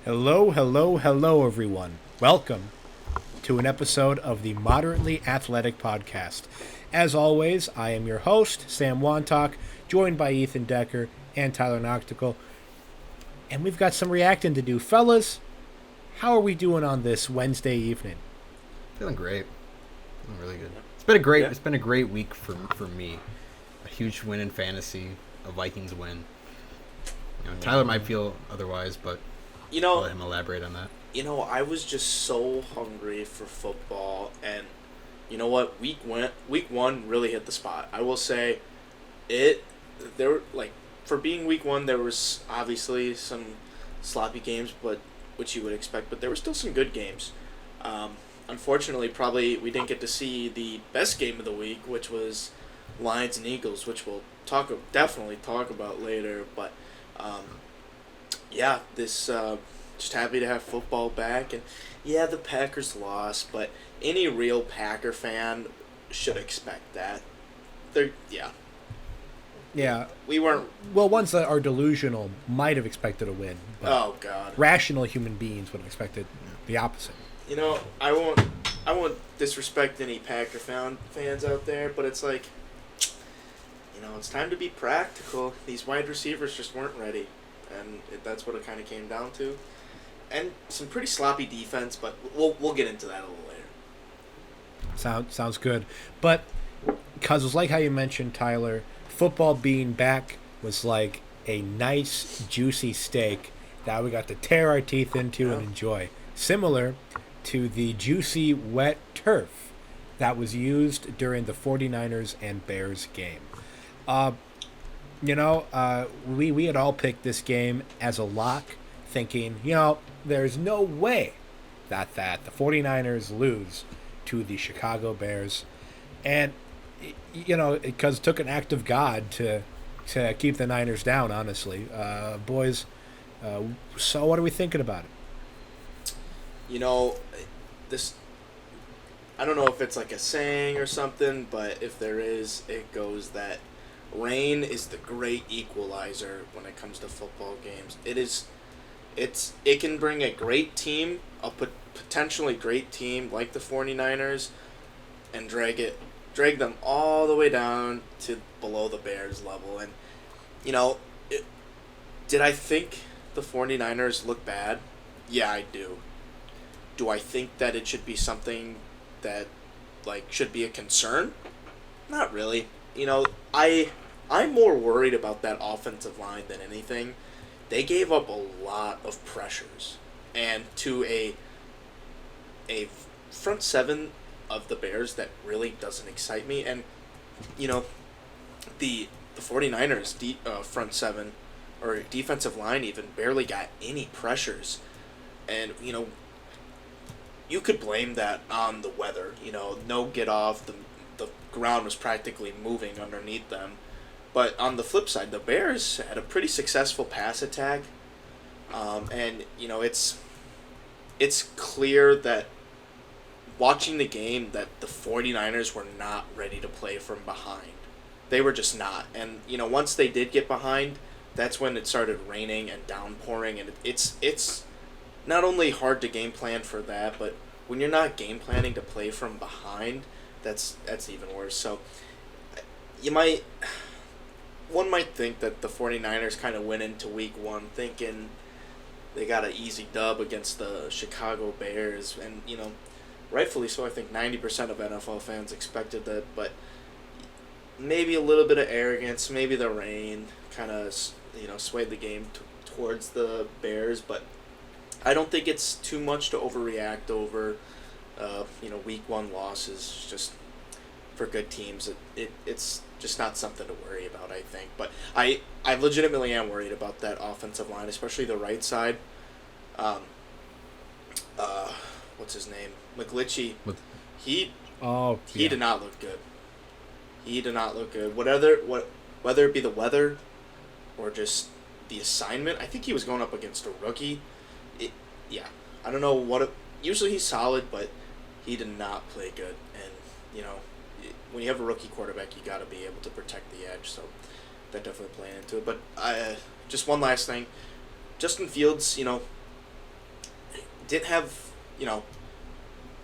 Hello, hello, hello, everyone. Welcome to an episode of the Moderately Athletic Podcast. As always, I am your host, Sam Wantock, joined by Ethan Decker and Tyler Noctical. And we've got some reacting to do. Fellas, how are we doing on this Wednesday evening? Feeling great. Feeling really good. It's been a great week for me. A huge win in fantasy, a Vikings win. Tyler might feel otherwise, but I'll let him elaborate on that. I was just so hungry for football, and you know what? Week one really hit the spot. I will say, for being week one, there was obviously some sloppy games, but which you would expect, but there were still some good games. Unfortunately, probably we didn't get to see the best game of the week, which was Lions and Eagles, which we'll definitely talk about later. But this just happy to have football back, and the Packers lost, but any real Packer fan should expect that. We weren't. Well, ones that are delusional might have expected a win. But oh God. Rational human beings would have expected the opposite. I won't disrespect any Packer fans out there, but it's like, it's time to be practical. These wide receivers just weren't ready, and that's what it kind of came down to. And some pretty sloppy defense, but we'll get into that a little later. Sounds good. But, because it was like how you mentioned, Tyler, football being back was like a nice, juicy steak that we got to tear our teeth into and enjoy. Similar to the juicy, wet turf that was used during the 49ers and Bears game. We had all picked this game as a lock, thinking, there's no way that the 49ers lose to the Chicago Bears. And, because it took an act of God to keep the Niners down, honestly. Boys, so what are we thinking about it? I don't know if it's like a saying or something, but if there is, it goes that rain is the great equalizer when it comes to football games. It can bring a great team, a potentially great team like the 49ers, and drag them all the way down to below the Bears level. And, did I think the 49ers look bad? Yeah, I do. Do I think that it should be something that, should be a concern? Not really. I'm more worried about that offensive line than anything. They gave up a lot of pressures. And to a front seven of the Bears that really doesn't excite me. And, the 49ers front seven, or defensive line even, barely got any pressures. And, you could blame that on the weather. No get off. The ground was practically moving underneath them. But on the flip side, the Bears had a pretty successful pass attack. And, it's clear that watching the game that the 49ers were not ready to play from behind. They were just not. And, once they did get behind, that's when it started raining and downpouring. And it's not only hard to game plan for that, but when you're not game planning to play from behind, that's even worse. So one might think that the 49ers kind of went into week one thinking they got an easy dub against the Chicago Bears, and rightfully so. I think 90% of NFL fans expected that, but maybe a little bit of arrogance, maybe the rain kind of swayed the game towards the Bears, but I don't think it's too much to overreact over, week one losses. Just for good teams, it's just not something to worry about, I think. But I legitimately am worried about that offensive line, especially the right side. What's his name? McGlinchey. He did not look good. He did not look good. Whether it be the weather or just the assignment, I think he was going up against a rookie. I don't know usually he's solid, but he did not play good. And, when you have a rookie quarterback, you got to be able to protect the edge. So that definitely played into it. But just one last thing. Justin Fields, didn't have,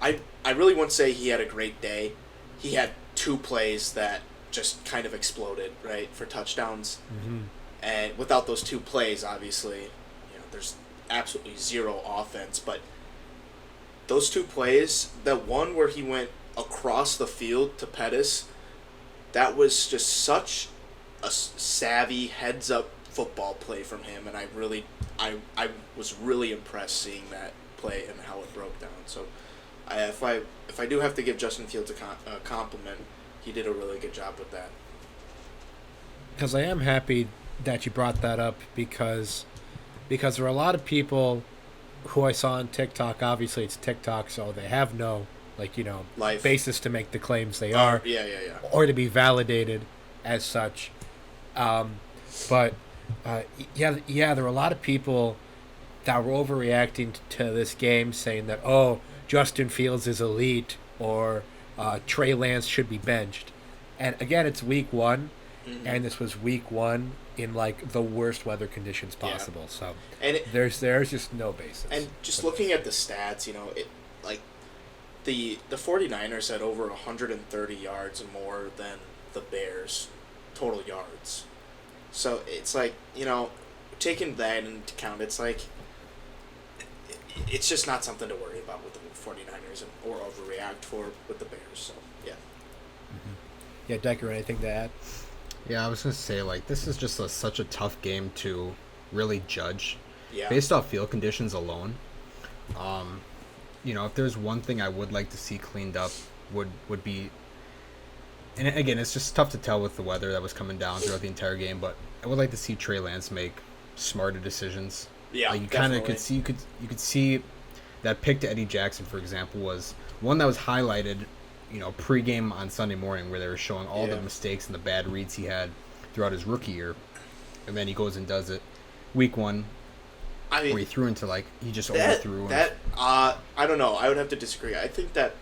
I really wouldn't say he had a great day. He had 2 plays that just kind of exploded, right, for touchdowns. Mm-hmm. And without those 2 plays, obviously, there's absolutely zero offense. But those 2 plays, the one where he went across the field to Pettis, that was just such a savvy heads-up football play from him, and I was really impressed seeing that play and how it broke down. So, if I do have to give Justin Fields a compliment, he did a really good job with that. Because I am happy that you brought that up because there are a lot of people who I saw on TikTok. Obviously, it's TikTok, so they have no Life. basis to make the claims they are, Yeah. or to be validated as such. But there were a lot of people that were overreacting to this game, saying that Justin Fields is elite or Trey Lance should be benched. And again, it's week 1, and this was week 1 in the worst weather conditions possible. Yeah. So there's just no basis. And just looking at the stats, the 49ers had over 130 yards more than the Bears total yards. So it's taking that into account, it's it's just not something to worry about with the 49ers or overreact for with the Bears. So, yeah. Mm-hmm. Yeah, Decker, anything to add? Yeah, I was going to say, this is just such a tough game to really judge. Yeah. Based off field conditions alone. If there's one thing I would like to see cleaned up would be, and again, it's just tough to tell with the weather that was coming down throughout the entire game, but I would like to see Trey Lance make smarter decisions. Yeah, you kind of could see that pick to Eddie Jackson, for example, was one that was highlighted, pregame on Sunday morning, where they were showing all the mistakes and the bad reads he had throughout his rookie year, and then he goes and does it week 1. Where he threw into he just overthrew. I don't know. I would have to disagree. I think that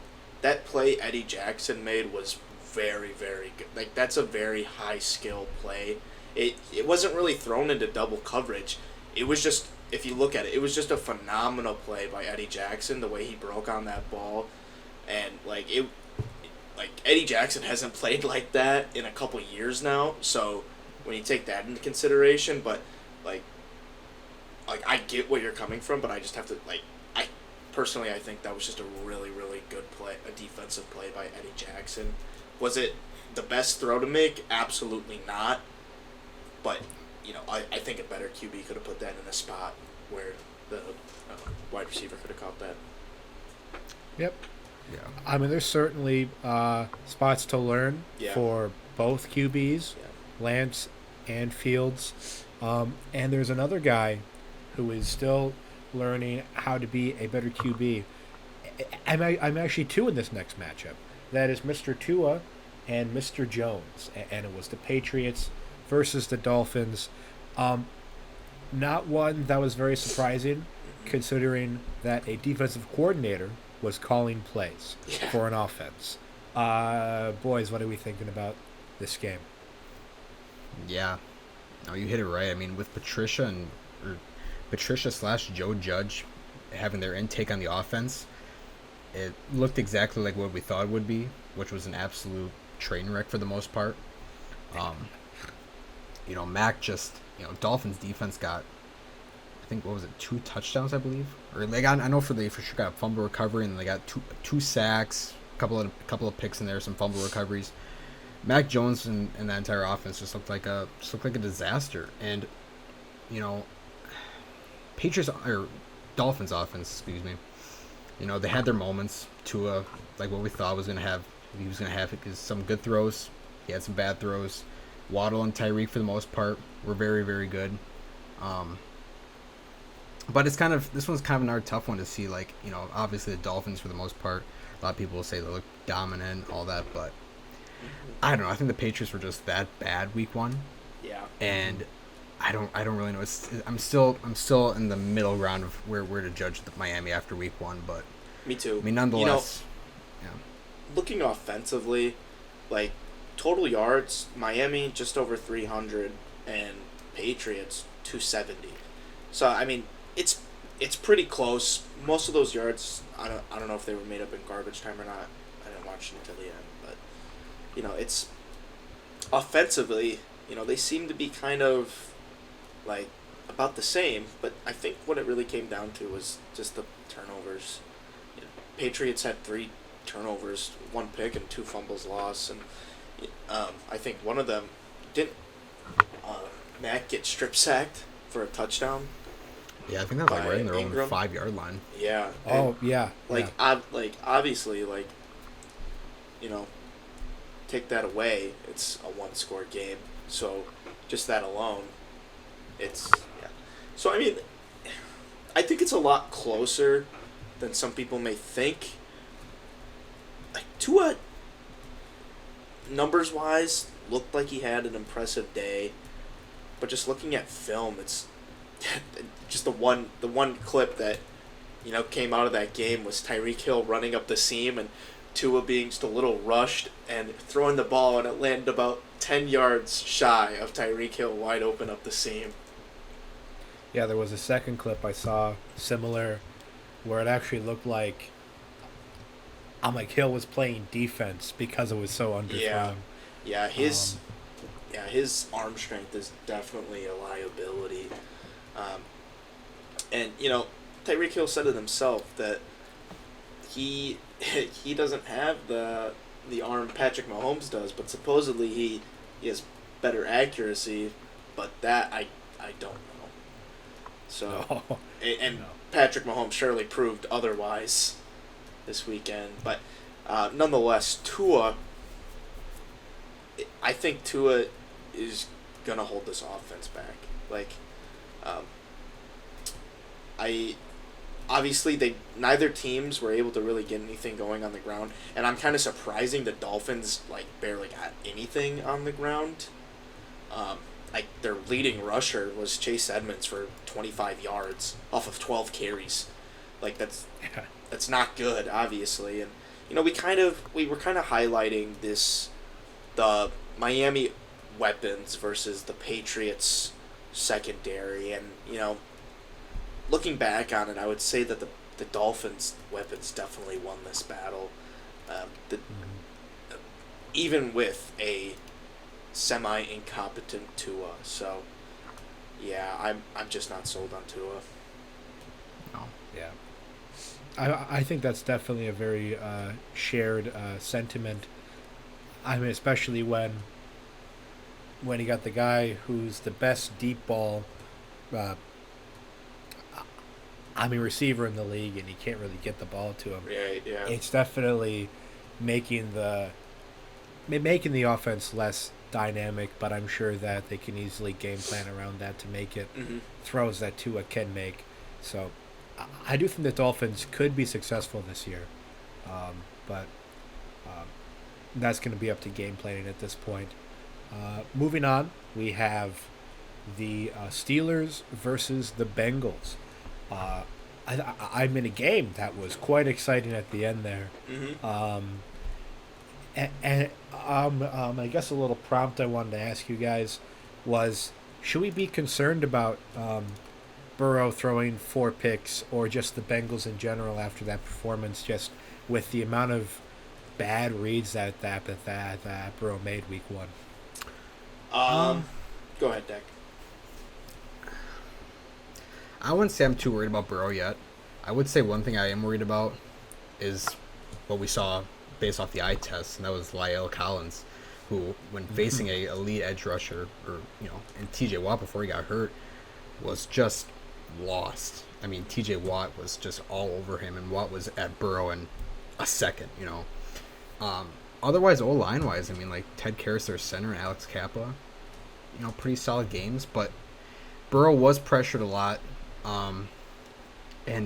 play Eddie Jackson made was very, very good. That's a very high skill play. It wasn't really thrown into double coverage. It was just, if you look at it, it was just a phenomenal play by Eddie Jackson, the way he broke on that ball. And Eddie Jackson hasn't played like that in a couple years now, so when you take that into consideration, but I get where you're coming from, but I just have to I think that was just a really, really good play, a defensive play by Eddie Jackson. Was it the best throw to make? Absolutely not. But I think a better QB could have put that in a spot where the wide receiver could have caught that. Yep. Yeah. I mean, there's certainly spots to learn for both QBs, Lance and Fields. And there's another guy who is still learning how to be a better QB. I'm actually 2 in this next matchup. That is Mr. Tua and Mr. Jones. And it was the Patriots versus the Dolphins. Not one that was very surprising, considering that a defensive coordinator was calling plays for an offense. Boys, what are we thinking about this game? Yeah. No, you hit it right. I mean, with Patricia / Joe Judge having their intake on the offense, it looked exactly like what we thought it would be, which was an absolute train wreck for the most part. Mac just, Dolphins defense got, I think, 2 touchdowns, I believe, or they got, I know for sure got a fumble recovery, and they got two sacks, a couple of picks in there, some fumble recoveries. Mac Jones and that entire offense just looked like a disaster, and Dolphins offense, excuse me. They had their moments. Tua, what we thought was gonna have, he was gonna have some good throws. He had some bad throws. Waddle and Tyreek, for the most part, were very, very good. But this one's kind of another tough one to see. Obviously the Dolphins, for the most part, a lot of people will say they look dominant, all that, but I don't know. I think the Patriots were just that bad week 1. Yeah. And I don't really know. I'm still in the middle ground of where to judge the Miami after week 1, but me too. I mean, nonetheless, looking offensively, total yards, Miami just over 300 and Patriots 270. So I mean, it's it's pretty close. Most of those yards, I don't know if they were made up in garbage time or not. I didn't watch it until the end, but it's offensively, they seem to be kind of like about the same. But I think what it really came down to was just the turnovers. Patriots had 3 turnovers, 1 pick and 2 fumbles lost, and I think one of them didn't. Matt get strip sacked for a touchdown. Yeah, I think that was right in their own Ingram. 5-yard line. Yeah. Oh yeah. Like yeah. Obviously, take that away, it's a 1-score game. So just that alone, it's yeah. So I mean, I think it's a lot closer than some people may think. Like Tua, numbers wise, looked like he had an impressive day, but just looking at film, it's just the one clip that came out of that game was Tyreek Hill running up the seam and Tua being just a little rushed and throwing the ball, and it landed about 10 yards shy of Tyreek Hill wide open up the seam. Yeah, there was a second clip I saw similar where it actually looked like Hill was playing defense because it was so underthrown. Yeah, his arm strength is definitely a liability. And Tyreek Hill said it himself that he doesn't have the arm Patrick Mahomes does, but supposedly he has better accuracy, but that I don't know. So and Patrick Mahomes surely proved otherwise this weekend, but nonetheless, I think Tua is gonna hold this offense back. Obviously neither teams were able to really get anything going on the ground, and I'm kind of surprising the Dolphins barely got anything on the ground. Their leading rusher was Chase Edmonds for 25 yards off of 12 carries. That's not good, obviously, and we were kind of highlighting the Miami weapons versus the Patriots secondary, and looking back on it, I would say that the Dolphins' weapons definitely won this battle. Even with a semi-incompetent Tua. So, yeah, I'm just not sold on Tua. No. Yeah. I think that's definitely a very shared sentiment. I mean, especially when you got the guy who's the best deep ball receiver in the league, and you can't really get the ball to him. Right, yeah. It's definitely making the offense less dynamic, but I'm sure that they can easily game plan around that to make it throws that Tua can make. So I do think the Dolphins could be successful this year, but that's going to be up to game planning at this point. Moving on, we have the Steelers versus the Bengals. I'm in a game that was quite exciting at the end there. I guess a little prompt I wanted to ask you guys was, should we be concerned about Burrow throwing 4 picks, or just the Bengals in general after that performance, just with the amount of bad reads that Burrow made week 1? Go ahead, Dak. I wouldn't say I'm too worried about Burrow yet. I would say one thing I am worried about is what we saw based off the eye test, and that was Lyle Collins, who, when facing a elite edge rusher, and T.J. Watt before he got hurt, was just lost. I mean, T.J. Watt was just all over him, and Watt was at Burrow in a second, Otherwise, O-line wise, I mean, Ted Karras, their center, and Alex Kappa, pretty solid games, but Burrow was pressured a lot. And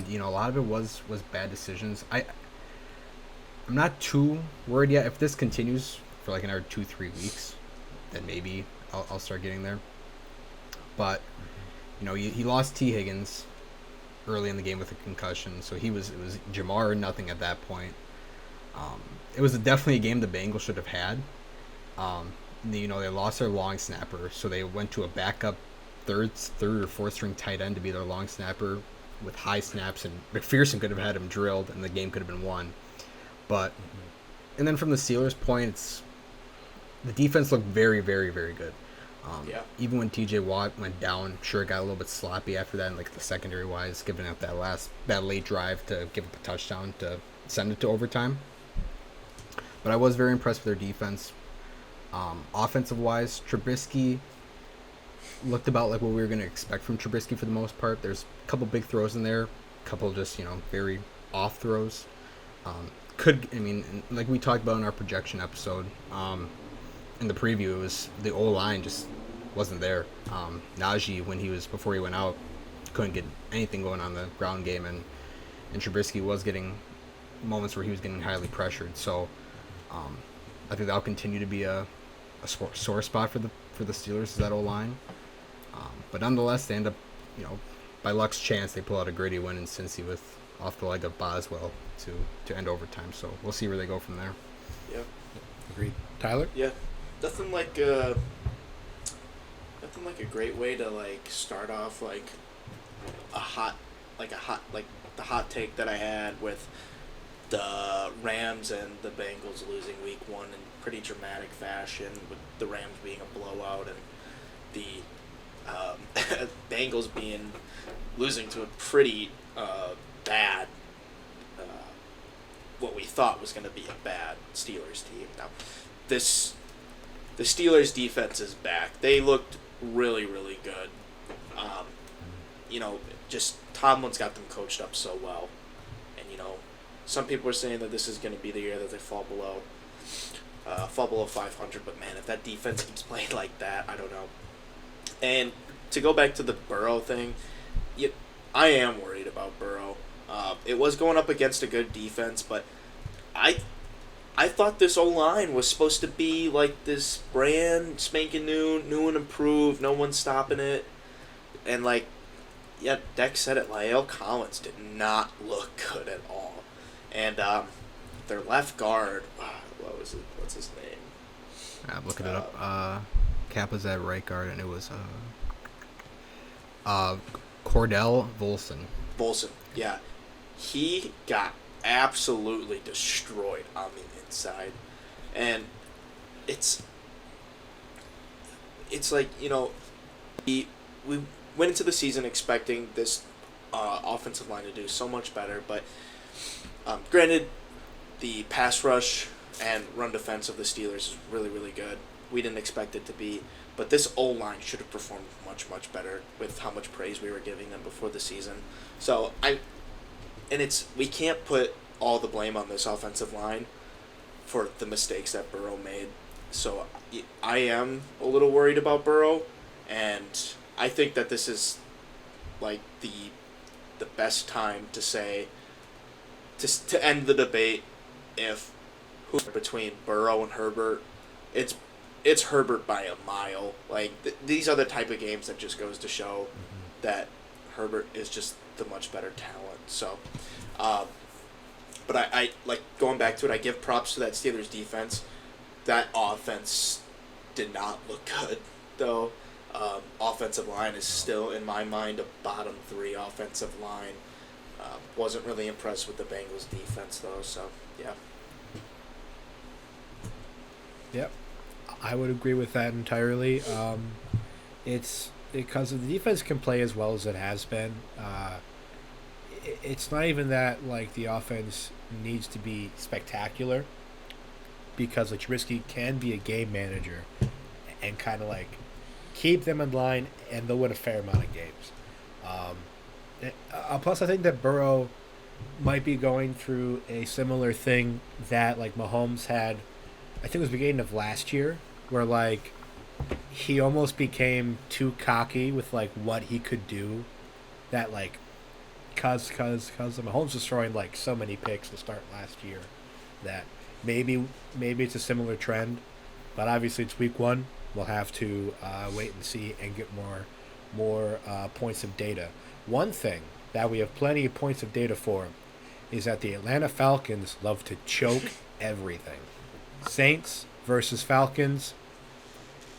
a lot of it was bad decisions. I'm not too worried yet. If this continues for another 2-3 weeks, then maybe I'll start getting there. But he lost T. Higgins early in the game with a concussion, so it was Jamar or nothing at that point. It was definitely a game the Bengals should have had. They lost their long snapper, so they went to a backup third or fourth string tight end to be their long snapper with high snaps, and McPherson could have had him drilled, and the game could have been won. But and then from the Steelers' point, the defense looked very, very, very good. Even when T.J. Watt went down, sure, it got a little bit sloppy after that, and like the secondary wise, giving up that late drive to give up a touchdown to send it to overtime. But I was very impressed with their defense. Offensive wise, Trubisky looked about like what we were going to expect from Trubisky for the most part. There's a couple big throws in there, a couple just very off throws. Like we talked about in our projection episode, in the preview, it was the O-line just wasn't there. Najee, before he went out, couldn't get anything going on the ground game, and Trubisky was getting moments where he was getting highly pressured. So I think that'll continue to be a sore spot for the Steelers, is that O-line. But nonetheless, they end up, by luck's chance, they pull out a gritty win in Cincy with off the leg of Boswell to end overtime. So we'll see where they go from there. Yeah. Agreed. Tyler? Yeah. Nothing like a great way to start off the hot take that I had with the Rams and the Bengals losing week 1 in pretty dramatic fashion, with the Rams being a blowout and the Bengals losing to a pretty bad, what we thought was going to be a bad Steelers team. Now, the Steelers defense is back. They looked really, really good. Just Tomlin's got them coached up so well. And, some people are saying that this is going to be the year that they fall below 500. But, man, if that defense keeps playing like that, I don't know. And to go back to the Burrow thing, I am worried about Burrow. It was going up against a good defense, but I thought this O-line was supposed to be like this brand spanking new and improved. No one's stopping it. And Dex said it, La'el Collins did not look good at all. And their left guard, what's his name? I'm looking it up. Cap was at right guard, and it was Cordell Volson. Volson, yeah. He got absolutely destroyed on the inside. And it's we went into the season expecting this offensive line to do so much better, but granted, the pass rush and run defense of the Steelers is really, really good. We didn't expect it to be, but this O-line should have performed much, much better with how much praise we were giving them before the season. So we can't put all the blame on this offensive line for the mistakes that Burrow made. So I am a little worried about Burrow, and I think that this is the best time to say to end the debate between Burrow and Herbert. It's Herbert by a mile. These are the type of games that just goes to show that Herbert is just the much better talent. So, but I going back to it, I give props to that Steelers defense. That offense did not look good, though. Offensive line is still, in my mind, a bottom 3 offensive line. Wasn't really impressed with the Bengals defense, though, so, yeah. Yep. I would agree with that entirely. It's because the defense can play as well as it has been. It's not even that the offense needs to be spectacular, because Trubisky can be a game manager and kind of keep them in line, and they'll win a fair amount of games. Plus, I think that Burrow might be going through a similar thing that Mahomes had. I think it was beginning of last year, where he almost became too cocky with what he could do. That cause Mahomes was throwing so many picks to start last year, that maybe it's a similar trend, but obviously it's week 1. We'll have to wait and see and get more points of data. One thing that we have plenty of points of data for is that the Atlanta Falcons love to choke everything. Saints versus Falcons.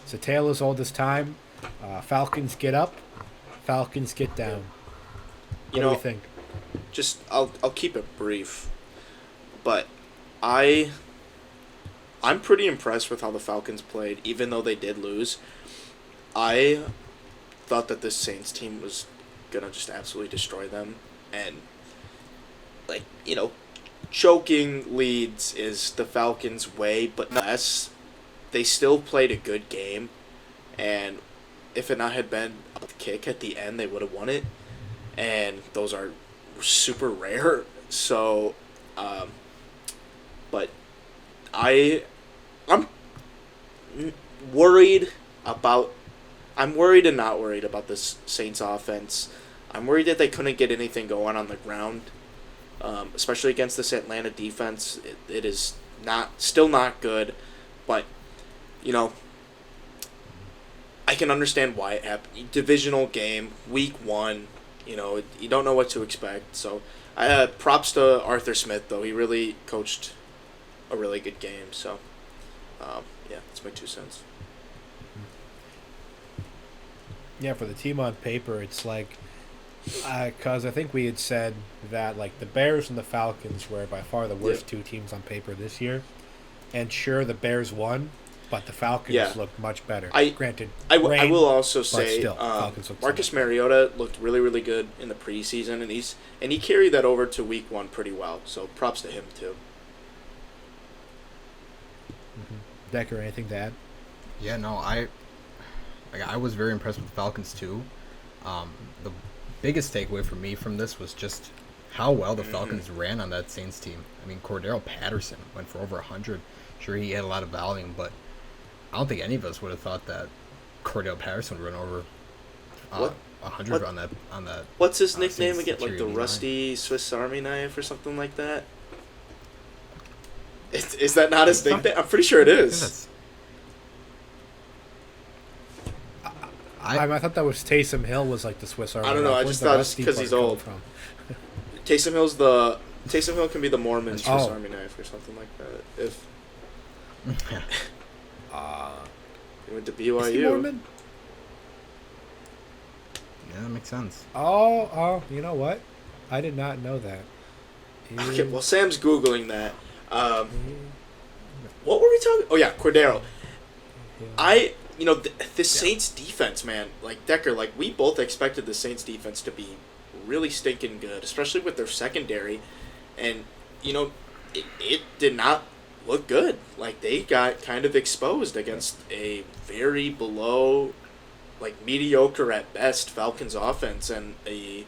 It's a tale as old as time. Falcons get up. Falcons get down. What do we think? Just I'll keep it brief, but I'm pretty impressed with how the Falcons played, even though they did lose. I thought that this Saints team was gonna just absolutely destroy them, and choking leads is the Falcons' way, but nonetheless, they still played a good game, and if it not had been a kick at the end, they would have won it, and those are super rare. So, but I'm worried about. I'm worried and not worried about this Saints offense. I'm worried that they couldn't get anything going on the ground, especially against this Atlanta defense. It is still not good, but I can understand why it happened. Divisional game, week 1. You don't know what to expect. So, props to Arthur Smith though. He really coached a really good game. So, yeah, that's my 2 cents. Yeah, for the team on paper, it's like, because I think we had said that the Bears and the Falcons were by far the worst two teams on paper this year, and sure, the Bears won, but the Falcons looked much better. Granted, I will also say, still, Falcons looked Marcus Mariota looked really, really good in the preseason, and he carried that over to week 1 pretty well. So props to him too. Mm-hmm. Decker, anything to add? Yeah, no, I was very impressed with the Falcons too. The biggest takeaway for me from this was just how well the Falcons ran on that Saints team. I mean, Cordero Patterson went for over 100. Sure, he had a lot of volume, but I don't think any of us would have thought that Cordero Patterson would run over 100 on that. What's his nickname Saints again? Like the line. Rusty Swiss Army knife or something like that? Is that not his nickname? I'm pretty sure it is. I thought that was Taysom Hill was like the Swiss Army. I don't know. I just thought it's because he's old. Taysom Hill can be the Mormon Swiss Army knife or something like that. If he went to BYU. Is he Mormon? Yeah, that makes sense. Oh, you know what? I did not know that. Okay, well, Sam's Googling that. What were we talking? Oh, yeah, Cordero. The Saints defense, man, Decker, we both expected the Saints defense to be really stinking good, especially with their secondary. And, it did not look good. They got kind of exposed against a very below, mediocre at best Falcons offense and a,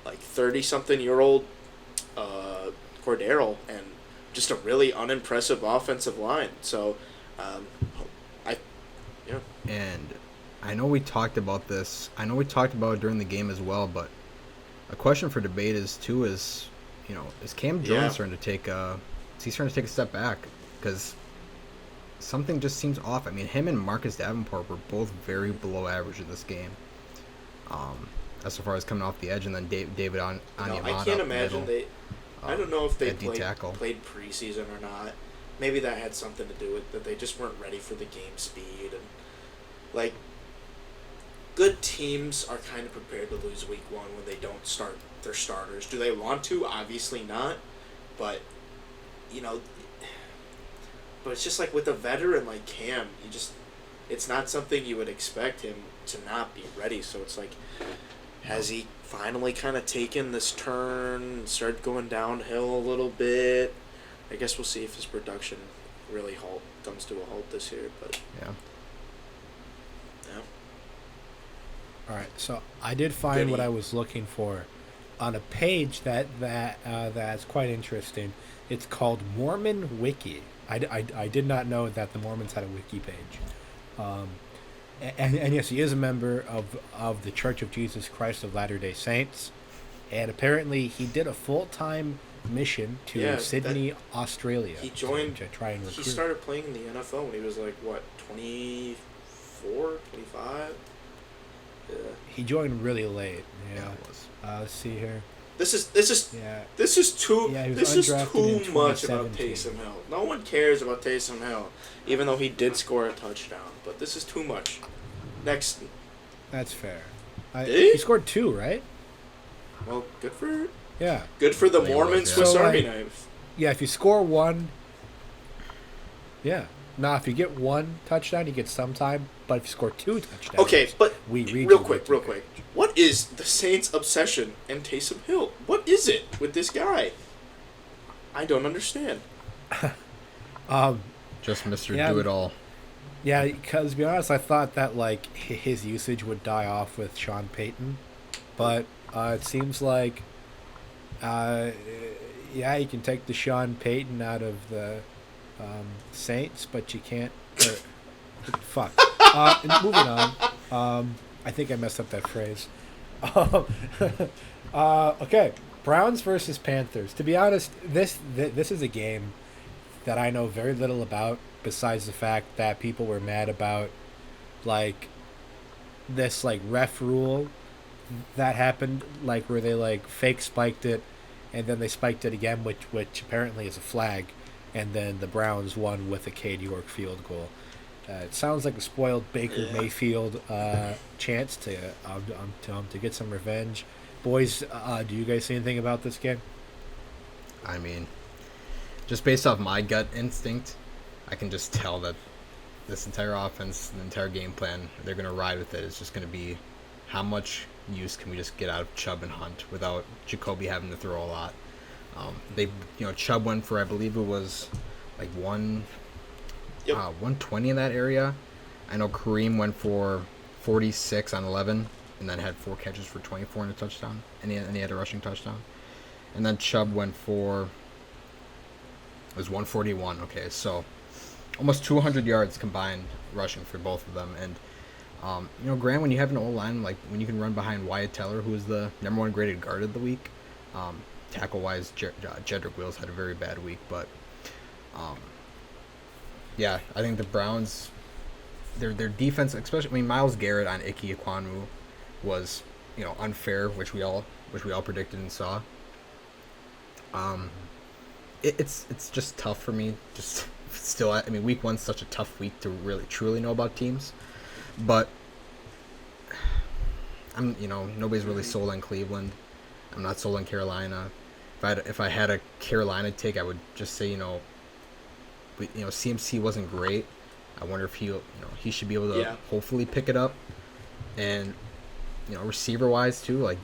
30-something-year-old Cordero and just a really unimpressive offensive line. So, And I know we talked about this. I know we talked about it during the game as well, but a question for debate is Cam Jones starting to take a step back? Because something just seems off. I mean, him and Marcus Davenport were both very below average in this game. As far as coming off the edge, and then David Onyemata. I can't imagine I don't know if they played preseason or not. Maybe that had something to do with that. They just weren't ready for the game speed and. Good teams are kind of prepared to lose week 1 when they don't start their starters. Do they want to? Obviously not. But, but it's just with a veteran like Cam, it's not something you would expect him to not be ready. So it's has he finally kind of taken this turn, started going downhill a little bit? I guess we'll see if his production really comes to a halt this year. But yeah. All right, so I did find what I was looking for on a page that's quite interesting. It's called Mormon Wiki. I did not know that the Mormons had a wiki page. And yes, he is a member of the Church of Jesus Christ of Latter-day Saints. And apparently he did a full-time mission to Sydney, Australia. He joined to try and recruit. He started playing in the NFL when he was 24, 25? Yeah. He joined really late. Yeah. It was. Let's see here. This is too much about Taysom Hill. No one cares about Taysom Hill, even though he did score a touchdown. But this is too much. Next. That's fair. Did he? He scored 2, right? Well, good for the Yeah. I think it Mormon was, yeah. Swiss So, Army like, knife. Yeah, if you score one, yeah. Now, if you get one touchdown, you get some time. But if you score two touchdowns, Okay, but we read real you quick, victory real quick. page. What is the Saints' obsession and Taysom Hill? What is it with this guy? I don't understand. Just Mr. Yeah. Do It All. Yeah, because to be honest, I thought that like his usage would die off with Sean Payton, but it seems like, uh, yeah, you can take the Sean Payton out of the Saints, but you can't. Fuck. Moving on. I think I messed up that phrase. Um, okay, Browns versus Panthers. To be honest, this is a game that I know very little about, besides the fact that people were mad about like this like ref rule that happened, like where they like fake spiked it and then they spiked it again, which apparently is a flag, and then the Browns won with a Cade York field goal. It sounds like a spoiled Baker Mayfield chance to get some revenge. Boys, do you guys see anything about this game? I mean, just based off my gut instinct, I can just tell that this entire offense, the entire game plan, they're going to ride with it. It's just going to be how much use can we just get out of Chubb and Hunt without Jacoby having to throw a lot. Chubb went for, I believe it was like 120 in that area. I know Kareem went for 46 on 11 and then had 4 catches for 24 and a touchdown, and he had a rushing touchdown. And then Chubb went for, it was 141. Okay, so almost 200 yards combined rushing for both of them. And Grant, when you have an O-line, like when you can run behind Wyatt Teller, who is the number 1 graded guard of the week, tackle-wise, Jedrick Wills had a very bad week, but yeah, I think the Browns, their defense, especially, Myles Garrett on Ike Ekwonu was, unfair, which we all predicted and saw. It's just tough for me. Just still, week 1's such a tough week to really truly know about teams, but nobody's really sold on Cleveland. I'm not sold on Carolina. If I had a Carolina take, I would just say, CMC wasn't great. I wonder if he should be able to hopefully pick it up. And receiver wise too, like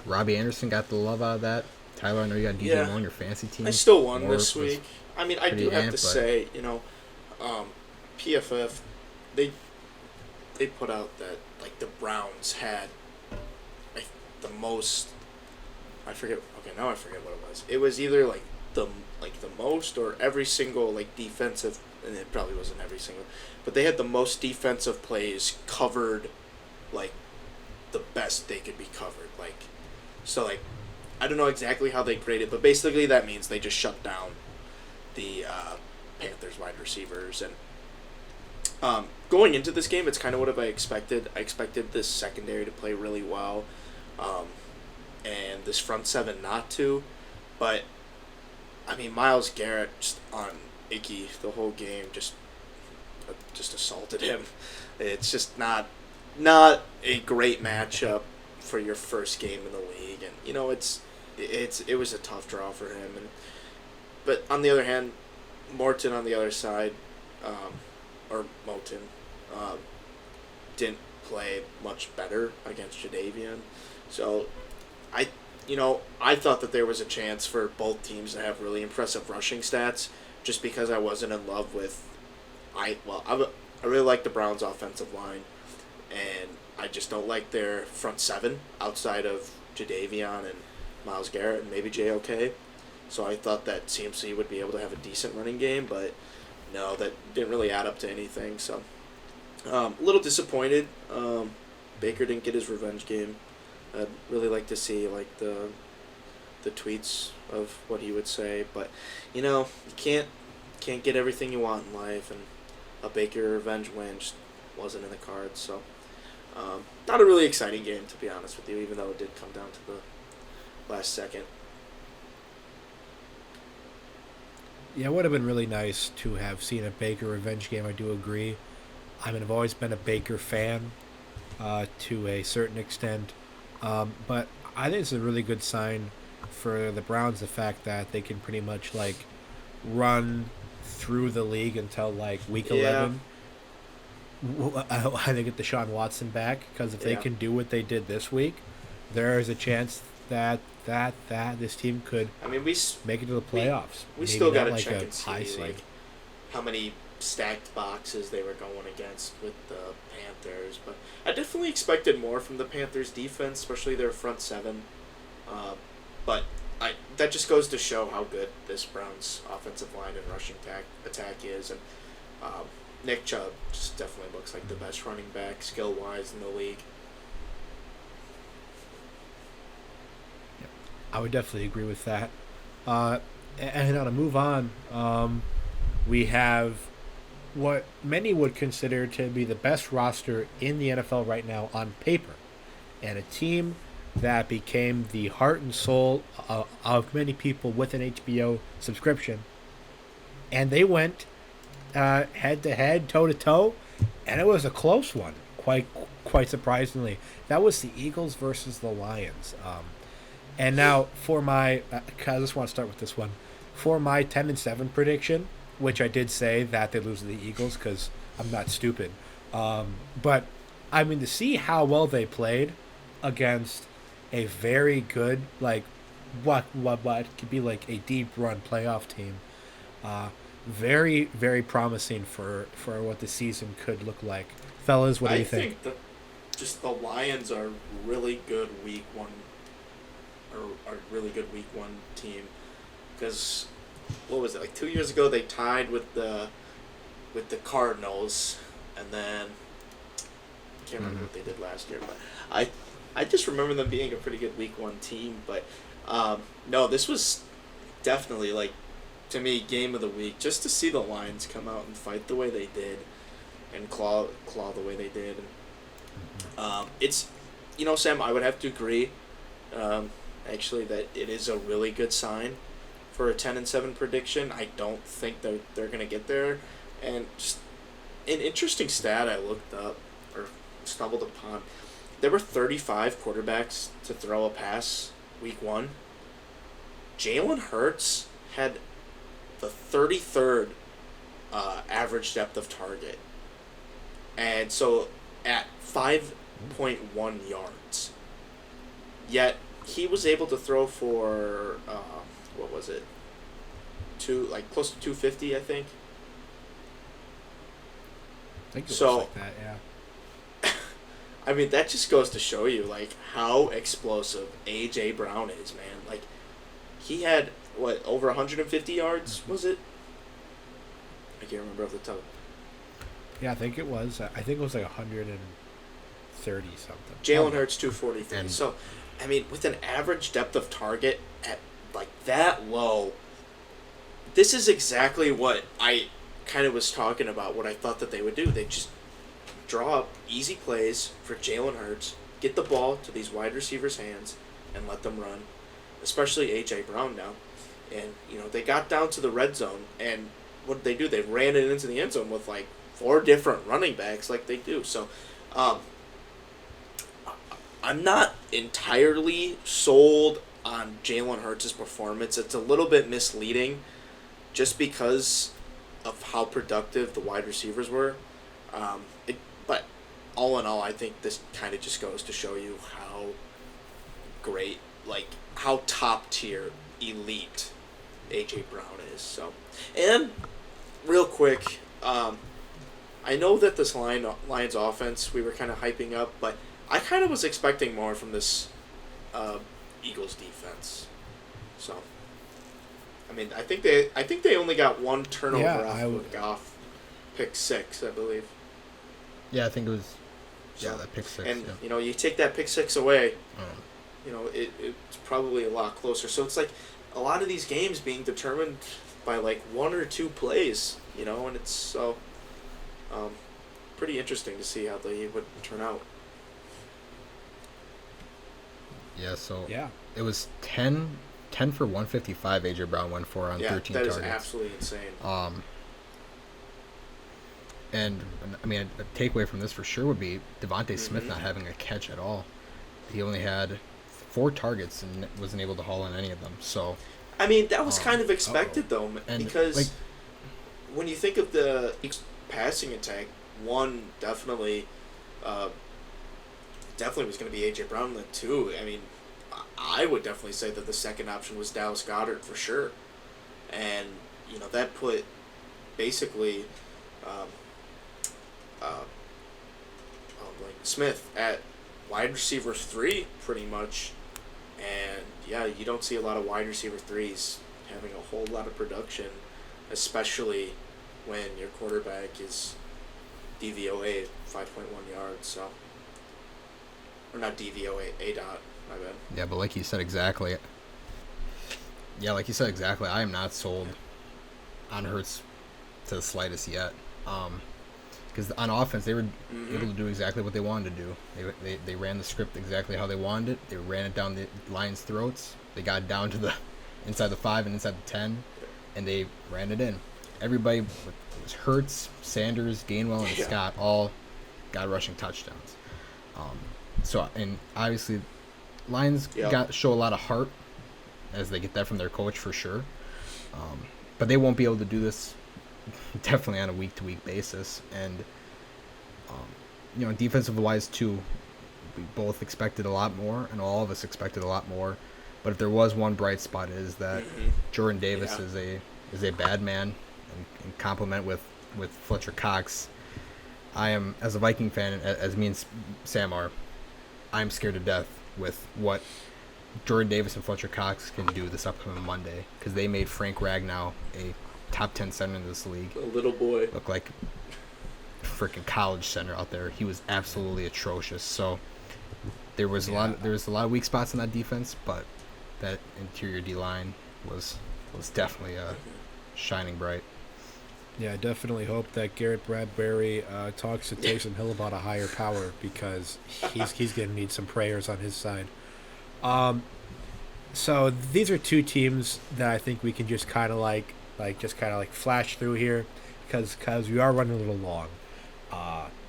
Robbie Anderson got the love out of that. Tyler, I know you got DJ Moore on your fantasy team. I still won this week. I do have to say, PFF, they put out that like the Browns had like the most. I forget. Okay, now I forget what it was. It was either like the most or every single like defensive, and it probably wasn't every single, but they had the most defensive plays covered, like the best they could be covered. I don't know exactly how they graded, but basically that means they just shut down the Panthers wide receivers. And going into this game, it's kind of what I expected. I expected this secondary to play really well, and this front seven not to. But Myles Garrett just on Icky the whole game just assaulted him. It's just not a great matchup for your first game in the league, and it was a tough draw for him. But on the other hand, Morton on the other side, didn't play much better against Jadeveon. So I thought that there was a chance for both teams to have really impressive rushing stats, just because I wasn't in love with I really like the Browns' offensive line, and I just don't like their front seven outside of Jadeveon and Myles Garrett and maybe JOK. So I thought that CMC would be able to have a decent running game, but no, that didn't really add up to anything. So a little disappointed. Baker didn't get his revenge game. I'd really like to see like the tweets of what he would say, but you can't get everything you want in life, and a Baker revenge win just wasn't in the cards. So not a really exciting game, to be honest with you, even though it did come down to the last second. Yeah, it would have been really nice to have seen a Baker revenge game. I do agree. I've always been a Baker fan to a certain extent, but I think it's a really good sign for the Browns, the fact that they can pretty much like run through the league until like week Yeah. 11. I think get Deshaun Watson back, because if they Yeah. can do what they did this week, there is a chance that this team could I mean, make it to the playoffs. we Maybe still got not to like check a and high see seed. like how many stacked boxes they were going against with the Panthers, but I definitely expected more from the Panthers defense, especially their front seven. But that just goes to show how good this Browns offensive line and rushing attack is, and Nick Chubb just definitely looks like the best running back skill wise in the league. I would definitely agree with that. And now to move on, we have what many would consider to be the best roster in the NFL right now on paper, and a team that became the heart and soul of many people with an HBO subscription. And they went head to head, toe to toe, and it was a close one. Quite surprisingly, that was the Eagles versus the Lions. And now for my, I just want to start with this one. For my 10-7 prediction, which I did say that they lose to the Eagles because I'm not stupid. But I mean, to see how well they played against a very good, like what could be like a deep run playoff team, very very promising for what the season could look like. Fellas, what do you think? I think that just the Lions are really good week one, or a really good week one team, because what was it, like 2 years ago they tied with the Cardinals, and then I can't remember what they did last year, but I just remember them being a pretty good week one team. But no, this was definitely, like, to me, game of the week, just to see the Lions come out and fight the way they did and claw the way they did. And it's, Sam, I would have to agree, actually, that it is a really good sign for a 10-7 prediction. I don't think they're going to get there. And just an interesting stat I looked up, or stumbled upon, there were 35 quarterbacks to throw a pass week one. Jalen Hurts had the 33rd average depth of target. And so at 5.1 yards. Yet he was able to throw for, what was it? Close to 250, I think. I think it So- was like that, yeah. I mean, that just goes to show you, like, how explosive A.J. Brown is, man. Like, he had, over 150 yards, was it? I can't remember off the top. Yeah, I think it was. I think it was like 130 something. Jalen Hurts, 243. And- So, I mean, with an average depth of target at, like, that low, this is exactly what I kind of was talking about, what I thought that they would do. They just draw up easy plays for Jalen Hurts, get the ball to these wide receivers' hands, and let them run, especially A.J. Brown now. And, they got down to the red zone, and what did they do? They ran it into the end zone with, like, 4 different running backs like they do. So, I'm not entirely sold on Jalen Hurts' performance. It's a little bit misleading just because of how productive the wide receivers were. But all in all, I think this kind of just goes to show you how great, like, how top tier, elite A.J. Brown is. So, and real quick, I know that this Lions offense we were kind of hyping up, but I kind of was expecting more from this Eagles defense. So, I mean, I think they only got one turnover off of a Goff pick 6, I believe. Yeah, I think it was. So, Yeah, that pick 6. And yeah. you take that pick 6 away, Oh. it's probably a lot closer. So it's like a lot of these games being determined by like 1 or 2 plays, and it's so pretty interesting to see how they would turn out. Yeah, so Yeah. it was 10 for 155. A.J. Brown went for on 13 that targets. is absolutely insane. And I mean, a takeaway from this for sure would be Devontae Smith Mhm. not having a catch at all. He only had 4 targets and wasn't able to haul in any of them. So I mean, that was kind of expected, though, and because when you think of the passing attack, one definitely was going to be A.J. Brown, and then two, I mean, I would definitely say that the second option was Dallas Goedert for sure. And, that put basically Smith at wide receiver 3 pretty much. And, yeah, you don't see a lot of wide receiver 3s having a whole lot of production, especially when your quarterback is DVOA 5.1 yards, so. Or not DVOA, A-dot, my bad. Yeah, but like you said exactly. Yeah, like you said exactly, I am not sold on Hurts to the slightest yet. Because on offense, they were able to do exactly what they wanted to do. They ran the script exactly how they wanted it. They ran it down the Lions' throats. They got down to the inside the 5 and inside the 10, and they ran it in. Everybody, it was Hurts, Sanders, Gainwell, and Scott all got rushing touchdowns. And obviously, Lions show a lot of heart as they get that from their coach for sure. But they won't be able to do this definitely on a week-to-week basis. And, defensive-wise, too, we both expected a lot more, and all of us expected a lot more. But if there was one bright spot, it is that Jordan Davis is a bad man, and complement with Fletcher Cox. I am, as a Viking fan, as me and Sam are, I'm scared to death with what Jordan Davis and Fletcher Cox can do this upcoming Monday, because they made Frank Ragnow a top 10 center in this league. A little boy. Look like freaking college center out there. He was absolutely atrocious. So there was a lot of weak spots in that defense, but that interior D line was definitely shining bright. Yeah, I definitely hope that Garrett Bradbury talks to Taysom Hill about a higher power, because he's going to need some prayers on his side. So these are two teams that I think we can just kind of flash through here, because we are running a little long.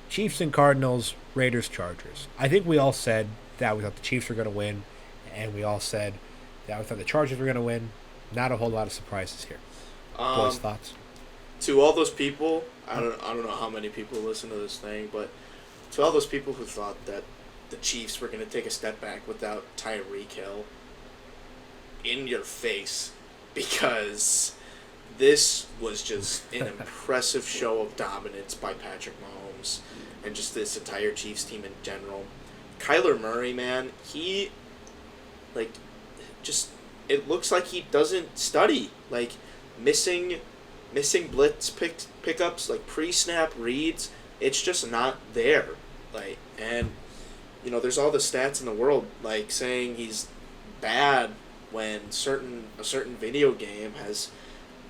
Chiefs and Cardinals, Raiders, Chargers. I think we all said that we thought the Chiefs were going to win, and we all said that we thought the Chargers were going to win. Not a whole lot of surprises here. Boys, thoughts? To all those people, I don't know how many people listen to this thing, but to all those people who thought that the Chiefs were going to take a step back without Tyreek Hill, in your face, because this was just an impressive show of dominance by Patrick Mahomes and just this entire Chiefs team in general. Kyler Murray, man, he, it looks like he doesn't study, missing blitz pickups, pre-snap reads. It's just not there. And there's all the stats in the world saying he's bad when a certain video game has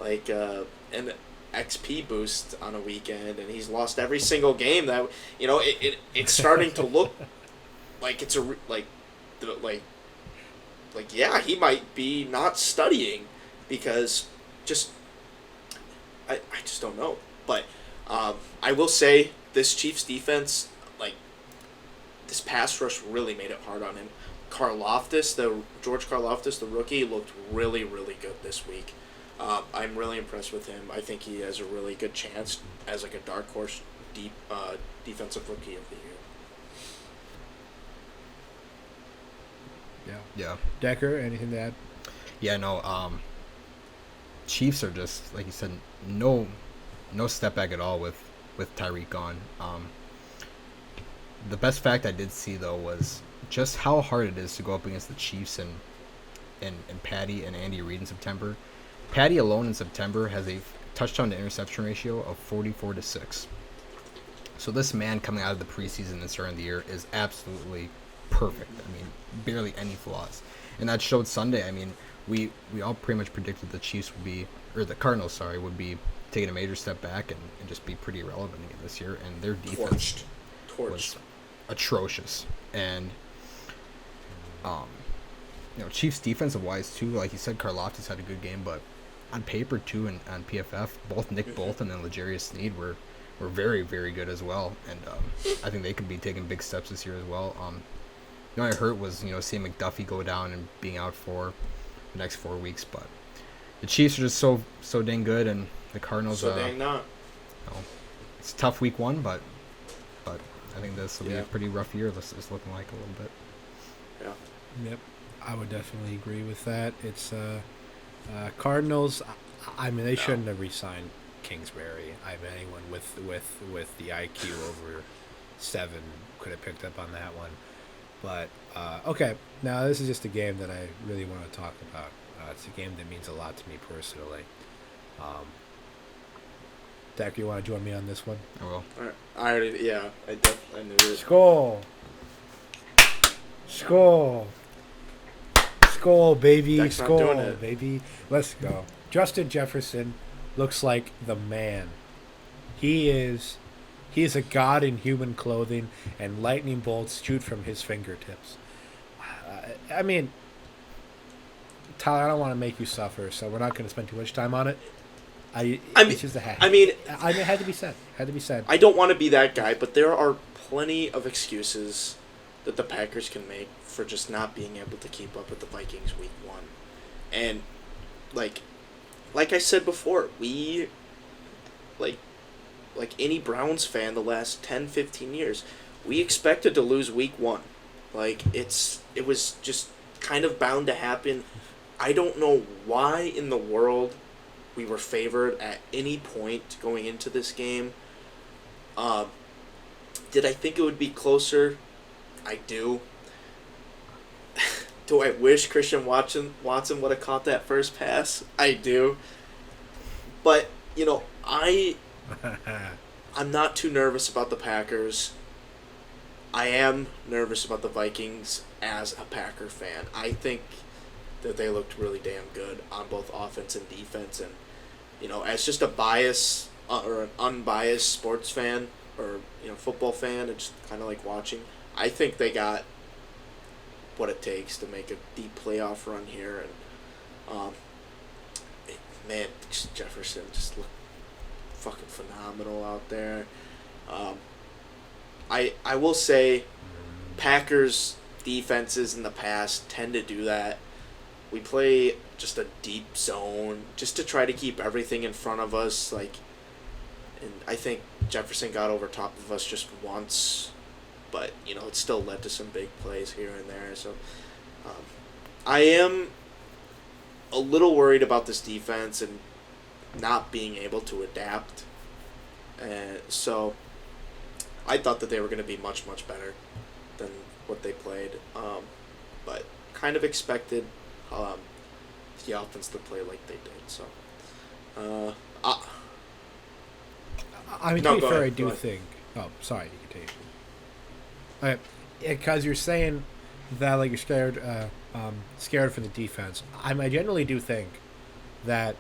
an XP boost on a weekend, and he's lost every single game that it's starting to look like it's he might be not studying, because I just don't know. But I will say this Chiefs defense, this pass rush really made it hard on him. George Karlaftis, the rookie, looked really, really good this week. I'm really impressed with him. I think he has a really good chance as a dark horse defensive rookie of the year. Yeah. Decker, anything to add? Yeah, no. Chiefs are just, like you said, no step back at all with Tyreek gone. The best fact I did see, though, was just how hard it is to go up against the Chiefs and Patty and Andy Reid in September. Patty alone in September has a touchdown to interception ratio of 44-6. So this man coming out of the preseason and starting the year is absolutely perfect. I mean, barely any flaws. And that showed Sunday. I mean, we all pretty much predicted the Cardinals, would be taking a major step back and just be pretty irrelevant again this year. And their defense was atrocious. And Chiefs defensive wise too, like you said, Karlaftis had a good game, but on paper too, and on PFF, both Nick Bolton and L'Jarius Sneed were very, very good as well. And I think they could be taking big steps this year as well. The only hurt was seeing McDuffie go down and being out for the next 4 weeks. But the Chiefs are just so dang good, and the Cardinals. So dang not. It's a tough week 1, but I think this will be a pretty rough year. This is looking like a little bit. Yeah. Yep, I would definitely agree with that. It's Cardinals. I mean, they shouldn't have re-signed Kingsbury. I mean, anyone with the IQ over 7 could have picked up on that one. But okay, now this is just a game that I really want to talk about. It's a game that means a lot to me personally. Dak, you want to join me on this one? I will. I already, I knew it. Skull, baby, Dak's not doing skull, it. baby. Let's go. Justin Jefferson looks like the man. He is a god in human clothing, and lightning bolts shoot from his fingertips. I mean, Tyler, I don't want to make you suffer, so we're not going to spend too much time on it. It's just a hack. It had to be said. I don't want to be that guy, but there are plenty of excuses that the Packers can make for just not being able to keep up with the Vikings week 1. And, like I said before, we, like any Browns fan the last 10, 15 years, we expected to lose week 1. Like, it was just kind of bound to happen. I don't know why in the world we were favored at any point going into this game. Did I think it would be closer? I do. Do I wish Christian Watson would have caught that first pass? I do. But, I'm not too nervous about the Packers. I am nervous about the Vikings as a Packer fan. I think that they looked really damn good on both offense and defense. And, as just a bias or an unbiased sports fan or, football fan, and just kind of like watching, I think they got what it takes to make a deep playoff run here. And, man, Jefferson just looked fucking phenomenal out there. I will say Packers defenses in the past tend to do that. We play just a deep zone just to try to keep everything in front of us. And I think Jefferson got over top of us just once, but it still led to some big plays here and there. So I am a little worried about this defense and not being able to adapt. So I thought that they were going to be much, much better than what they played. But kind of expected the offense to play like they did. So, I mean, to be fair, I do think. Oh, sorry, you can take it. Okay, because you're saying that like you're scared for the defense. I generally do think that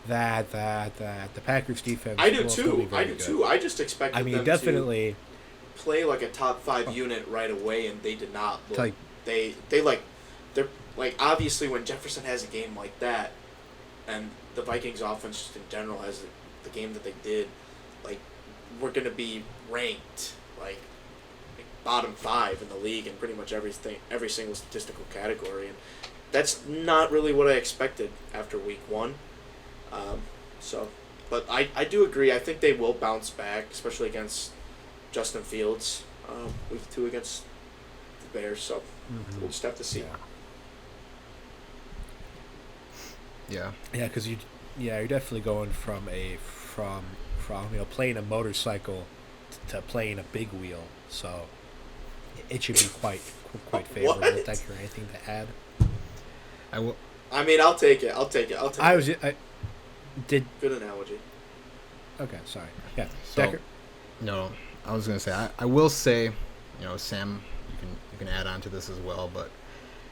the Packers defense. I do will still be too. very I do good. too. I just expected I mean, them definitely to play like a top 5 unit right away, and they did not. Look, like they're like obviously when Jefferson has a game like that, and the Vikings offense just in general has the game that they did, like we're gonna be ranked like bottom 5 in the league in pretty much every single statistical category, and that's not really what I expected after week 1. But I do agree. I think they will bounce back, especially against Justin Fields week 2 against the Bears. So we'll just have to see. Yeah. Yeah, because you're definitely going from playing a motorcycle to playing a big wheel. So it should be quite favorable. What? Decker, anything to add? I will. I mean, I'll take it. I did. Good analogy. Okay, sorry. Yeah, So, Decker. no, I was gonna say I will say, Sam, you can add on to this as well. But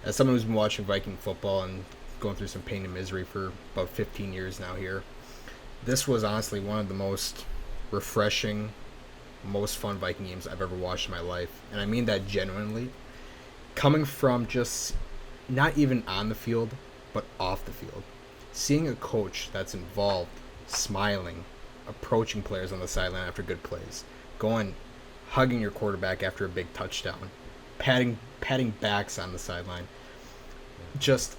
as someone who's been watching Viking football and going through some pain and misery for about 15 years now here, this was honestly one of the most refreshing, most fun Viking games I've ever watched in my life, and I mean that genuinely. Coming from just not even on the field, but off the field, seeing a coach that's involved, smiling, approaching players on the sideline after good plays, hugging your quarterback after a big touchdown, patting backs on the sideline. Just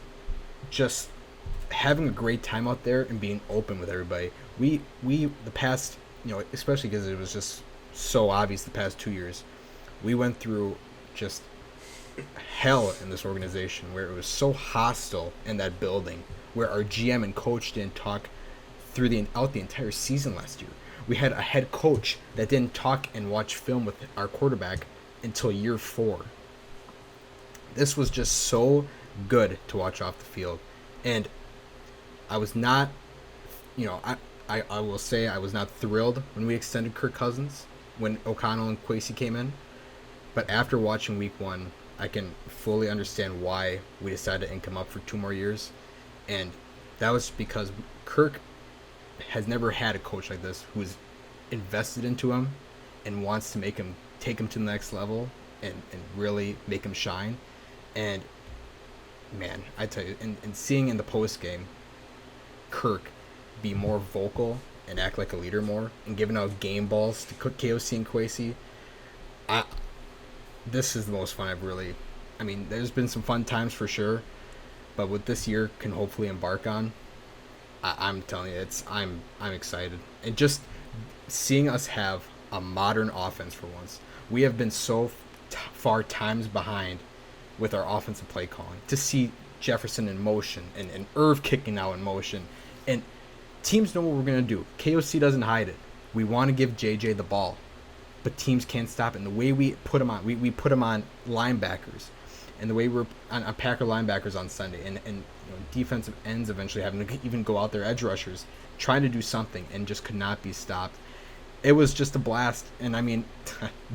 having a great time out there and being open with everybody. We the past, especially because it was just so obvious the past 2 years, we went through just hell in this organization where it was so hostile in that building, where our GM and coach didn't talk out the entire season last year. We had a head coach that didn't talk and watch film with our quarterback until year 4. This was just so good to watch off the field. And I was not, I will say I was not thrilled when we extended Kirk Cousins, when O'Connell and Kwesi came in. But after watching week 1, I can fully understand why we decided to ink him up for 2 more years. And that was because Kirk has never had a coach like this who's invested into him and wants to take him to the next level and really make him shine. And man, I tell you, and seeing in the post game Kirk be more vocal and act like a leader more and giving out game balls to KOC and Kwesi, this is the most fun there's been some fun times for sure, but what this year can hopefully embark on, I'm telling you, I'm excited. And just seeing us have a modern offense for once. We have been so far times behind with our offensive play calling. To see Jefferson in motion and Irv kicking out in motion, and teams know what we're going to do. KOC doesn't hide it. We want to give JJ the ball, but teams can't stop it. And the way we put him on, we put him on linebackers, and the way we're on Packer linebackers on Sunday, and defensive ends eventually having to even go out there, edge rushers, trying to do something, and just could not be stopped. It was just a blast. And I mean,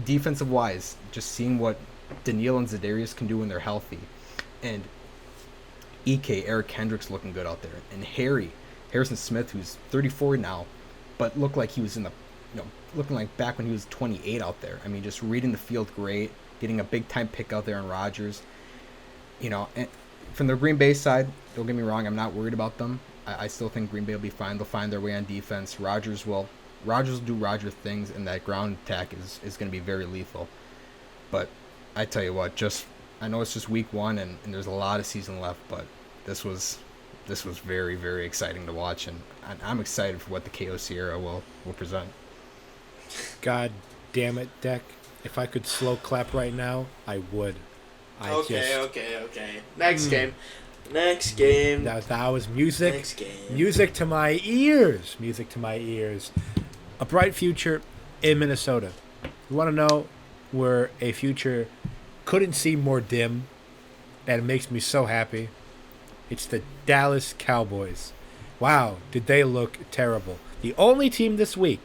defensive wise, just seeing what Daniil and Za'Darius can do when they're healthy, and Eric Kendricks looking good out there, and Harrison Smith, who's 34 now, but looked like he was looking like back when he was 28 out there. I mean, just reading the field great, getting a big time pick out there on Rodgers. And from the Green Bay side, don't get me wrong, I'm not worried about them. I still think Green Bay will be fine. They'll find their way on defense. Rodgers will do Rodgers things, and that ground attack is going to be very lethal. But I tell you what, I know it's just week 1 and there's a lot of season left, but this was very, very exciting to watch, and I'm excited for what the KOC era will present. God damn it, Deck. If I could slow clap right now, I would. Okay. Next game. That was music. Next game. Music to my ears. A bright future in Minnesota. You want to know where a future couldn't seem more dim, and it makes me so happy? It's the Dallas Cowboys. Wow, did they look terrible. The only team this week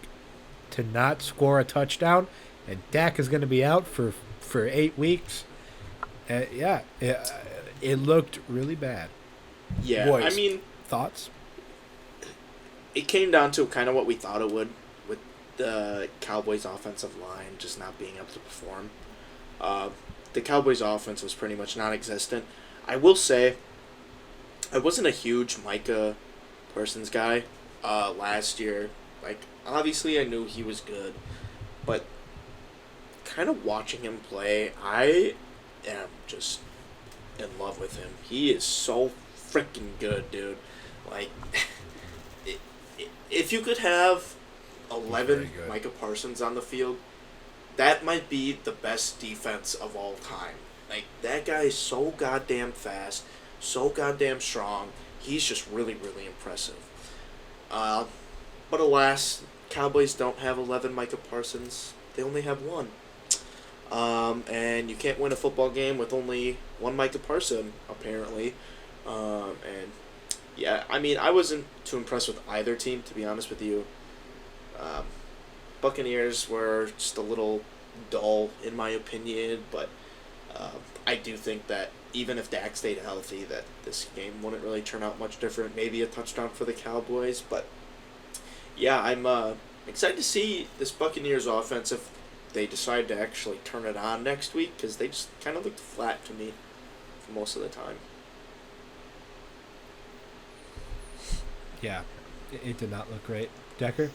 to not score a touchdown, and Dak is going to be out for 8 weeks. It looked really bad. Yeah, Boys, I mean, thoughts? It came down to kind of what we thought it would, with the Cowboys' offensive line just not being able to perform. The Cowboys' offense was pretty much non-existent. I will say, I wasn't a huge Micah Parsons guy last year. Like, obviously I knew he was good, but kind of watching him play, I am just in love with him. He is so freaking good, dude. Like, if you could have 11 Micah Parsons on the field, that might be the best defense of all time. Like, that guy is so goddamn fast, so goddamn strong. He's just really, really impressive. But alas, Cowboys don't have 11 Micah Parsons. They only have 1. And you can't win a football game with only 1 Micah Parson, apparently. And yeah, I mean, I wasn't too impressed with either team, to be honest with you. Buccaneers were just a little dull, in my opinion, but I do think that even if Dak stayed healthy, that this game wouldn't really turn out much different. Maybe a touchdown for the Cowboys, but yeah, I'm excited to see this Buccaneers offense if they decide to actually turn it on next week, because they just kind of looked flat to me for most of the time. Yeah, it did not look great. Decker?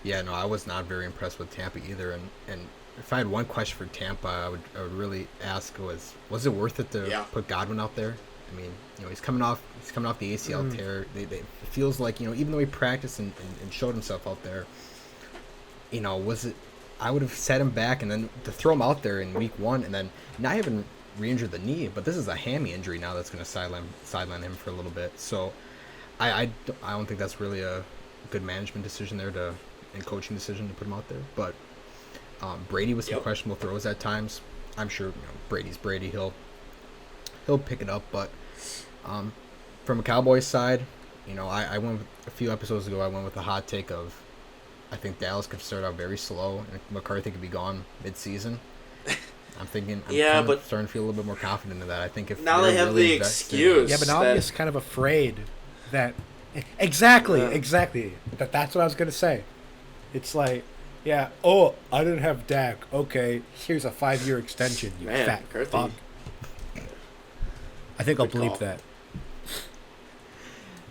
Yeah, no, I was not very impressed with Tampa either, and if I had one question for Tampa, I would really ask was it worth it to put Godwin out there? I mean, he's coming off the ACL tear. It feels like, even though he practiced and showed himself out there, was it? I would have set him back and then to throw him out there in week 1 and then not even re-injured the knee, but this is a hammy injury now that's going to sideline him for a little bit. So I don't think that's really a good management decision there and coaching decision to put him out there. But Brady with some questionable throws at times. I'm sure Brady's Brady. He'll pick it up. But from a Cowboys side, I went a few episodes ago. I went with a hot take of I think Dallas could start out very slow and McCarthy could be gone mid-season. I'm thinking. But starting to feel a little bit more confident in that. I think if now they have really the excuse. Yeah, but now I'm just kind of afraid that exactly. That's what I was gonna say. It's like, I didn't have Dak. Okay, here's a 5-year extension. You fat McCarthy. fuck. I think I'll bleep that.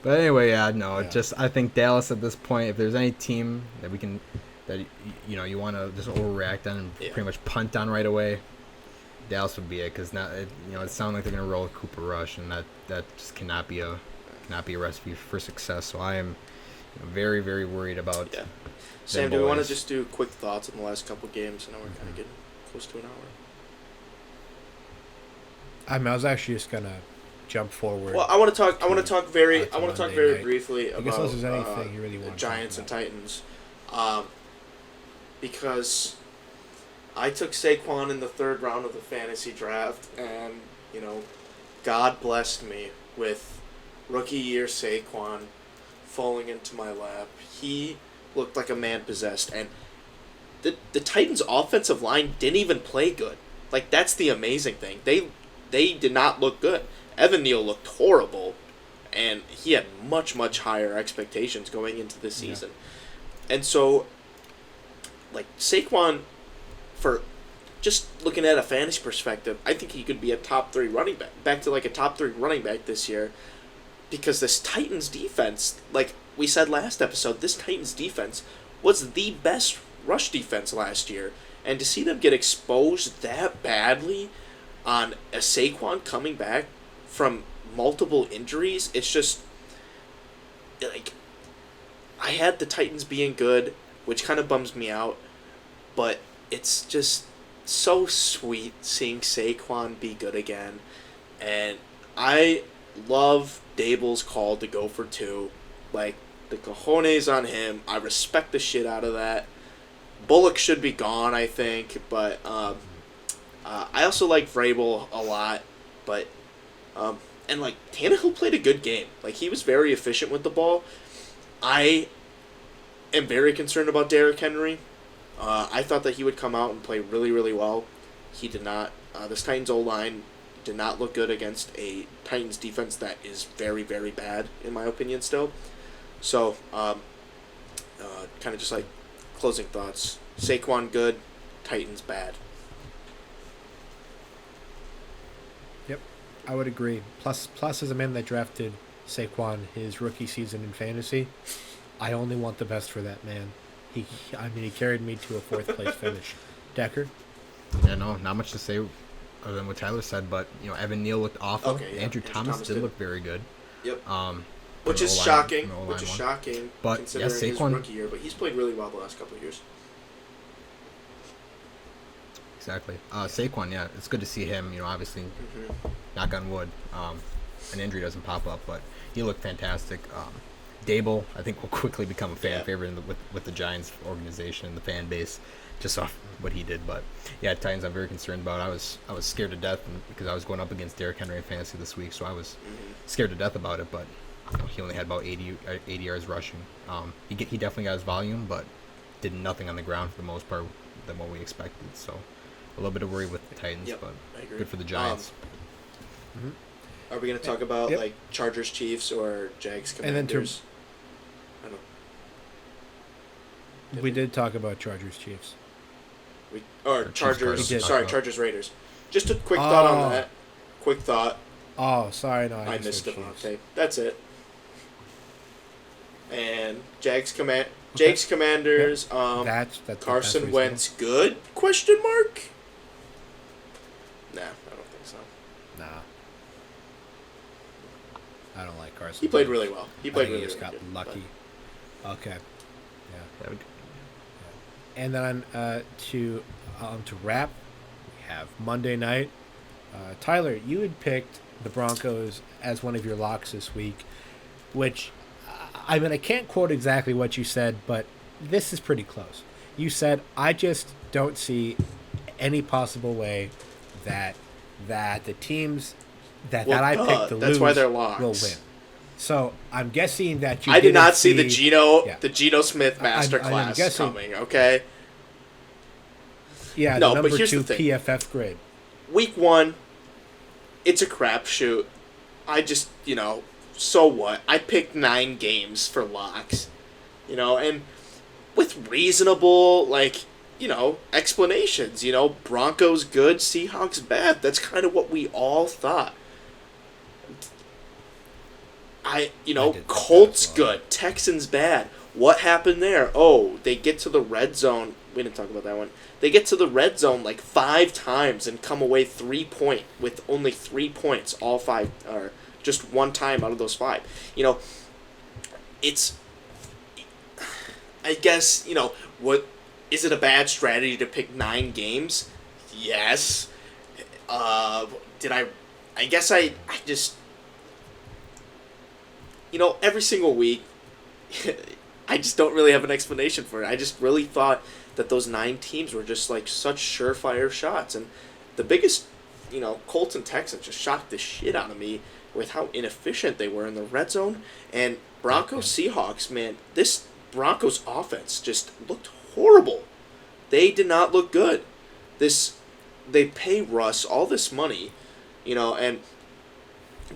But anyway, just I think Dallas at this point, if there's any team that you want to just overreact on and pretty much punt on right away, Dallas would be it, because now it sounds like they're going to roll Cooper Rush, and that just cannot be a recipe for success. So I am very, very worried about. Yeah. Sam, do we want to just do quick thoughts on the last couple games? I know we're kind of getting close to an hour. I was actually just gonna jump forward. Well, I want to talk very briefly about anything you really want Giants and Titans, because I took Saquon in the 3rd round of the fantasy draft, and God blessed me with rookie year Saquon falling into my lap. He looked like a man possessed, and the Titans' offensive line didn't even play good. Like, that's the amazing thing. They did not look good. Evan Neal looked horrible, and he had much, much higher expectations going into the season. And so, like, Saquon, for just looking at a fantasy perspective, I think he could be a top 3 running back to like a top 3 running back this year, because this Titans defense, like we said last episode, this Titans defense was the best rush defense last year, and to see them get exposed that badly on a Saquon coming back from multiple injuries, it's just like, I had the Titans being good, which kind of bums me out, but it's just so sweet seeing Saquon be good again. And I love Dable's call to go for 2. Like, the cojones on him. I respect the shit out of that. Bullock should be gone, I think, but I also like Vrabel a lot, but and like Tannehill played a good game. Like, he was very efficient with the ball. I am very concerned about Derrick Henry. I thought that he would come out and play really, really well. He did not. This Titans O-line did not look good against a Titans defense that is very, very bad, in my opinion, still. So, kind of just like closing thoughts. Saquon good, Titans bad. Yep, I would agree. Plus as a man that drafted Saquon his rookie season in fantasy, I only want the best for that man. He carried me to a 4th place finish. Decker? Yeah, no, not much to say other than what Tyler said, but Evan Neal looked awful. Okay, yeah. Andrew Thomas did look very good. Yep. Which is shocking. But considering Saquon, his rookie year. But he's played really well the last couple of years. Exactly. Saquon, yeah, it's good to see him. Obviously, knock on wood, an injury doesn't pop up, but he looked fantastic. Dable, I think, will quickly become a fan favorite with the Giants organization and the fan base, just off what he did. But yeah, Titans, I'm very concerned about. I was scared to death because I was going up against Derrick Henry in fantasy this week, so I was scared to death about it. But he only had about 80 yards rushing. He definitely got his volume, but did nothing on the ground for the most part than what we expected. So a little bit of worry with the Titans, but good for the Giants. Are we going to talk about like Chargers, Chiefs, or Jags, Commanders? We did talk about Chargers, Chiefs. Chargers, Raiders. Just a quick thought on that. Quick thought. Oh, sorry, no, I missed Devontae. That's it. And Jags, Jake's Commanders. That's Carson reasonable. Wentz good? Question mark. Nah, I don't think so. Nah. I don't like Carson. He played Wentz. really well. He I played think really, he just really got good. lucky. Okay. Yeah. That would, And then to wrap, we have Monday night. Tyler, you had picked the Broncos as one of your locks this week, which I mean I can't quote exactly what you said, but this is pretty close. You said I just don't see any possible way that the teams that I picked to that's lose why they're locks. will win. So I'm guessing that you. I did didn't not see the Geno yeah. the Geno Smith I'm masterclass guessing- coming. Okay. Yeah, No, the but number here's 2 the thing. PFF grade. Week 1, it's a crapshoot. I just, so what? I picked 9 games for locks, and with reasonable, explanations. Broncos good, Seahawks bad. That's kind of what we all thought. I did Colts that as well. good, Texans bad. What happened there? Oh, they get to the red zone. We didn't talk about that one. They get to the red zone 5 times and come away 3 point with only 3 points, all 5 or just one time out of those 5. It's I guess, what is it a bad strategy to pick 9 games? Yes. I guess I just every single week I just don't really have an explanation for it. I just really thought that those 9 teams were just such surefire shots, and the biggest, Colts and Texans just shocked the shit out of me with how inefficient they were in the red zone. And Broncos Seahawks, man, this Broncos offense just looked horrible. They did not look good. They pay Russ all this money, and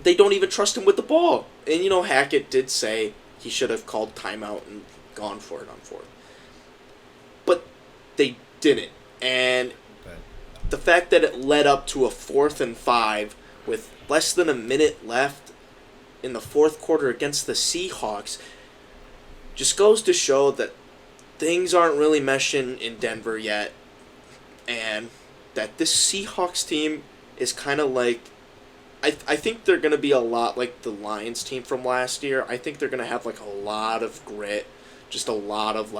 they don't even trust him with the ball. And Hackett did say he should have called timeout and gone for it on 4th. But they didn't. And the fact that it led up to a 4th and 5 with less than a minute left in the 4th quarter against the Seahawks just goes to show that things aren't really meshing in Denver yet. And that this Seahawks team is kind of I think they're going to be a lot like the Lions team from last year. I think they're going to have a lot of grit, just a lot of